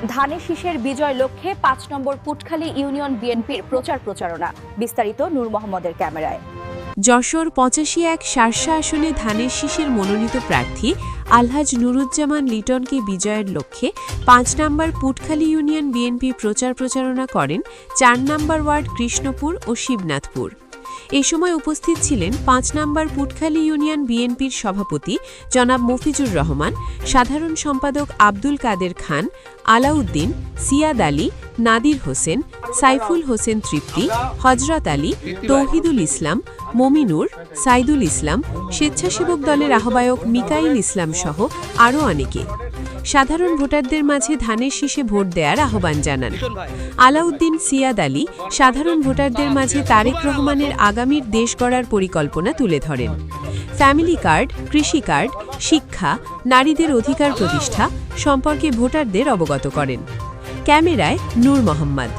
ধানের শীষের বিজয় লক্ষ্যে ৫ নম্বর পুটখালী ইউনিয়ন বিএনপির প্রচারণা। বিস্তারিত নূর মোহাম্মদের ক্যামেরায়। যশোর ৮৫-১ শার্শা আসনে ধানের শীষের মনোনীত প্রার্থী আলহাজ নুরুজ্জামান লিটনকে বিজয়ের লক্ষ্যে ৫ নম্বর পুটখালী ইউনিয়ন বিএনপি প্রচারণা করেন ৪ নম্বর ওয়ার্ড কৃষ্ণপুর ও শিবনাথপুর। এ সময় উপস্থিত ছিলেন ৫ নম্বর পুটখালী ইউনিয়ন বিএনপির সভাপতি জনাব মফিজুর রহমান, সাধারণ সম্পাদক আব্দুল কাদের খান, আলাউদ্দিন, সিয়াদ আলী, নাদির হোসেন, সাইফুল হোসেন তৃপ্তি, হজরত আলী, তৌহিদুল ইসলাম, মমিনুর, সাইদুল ইসলাম, স্বেচ্ছাসেবক দলের আহ্বায়ক মিকাইল ইসলাম সহ আরও অনেকে। সাধারণ ভোটারদের মাঝে ধানের শীষে ভোট দেওয়ার আহ্বান জানান। আলাউদ্দিন, সিয়াদ আলী সাধারণ ভোটারদের মাঝে তারেক রহমানের আগামীর দেশ গড়ার পরিকল্পনা তুলে ধরেন। ফ্যামিলি কার্ড, কৃষি কার্ড, শিক্ষা, নারীদের অধিকার প্রতিষ্ঠা সম্পর্কে ভোটারদের অবগত করেন। ক্যামেরায় নূর মোহাম্মদ।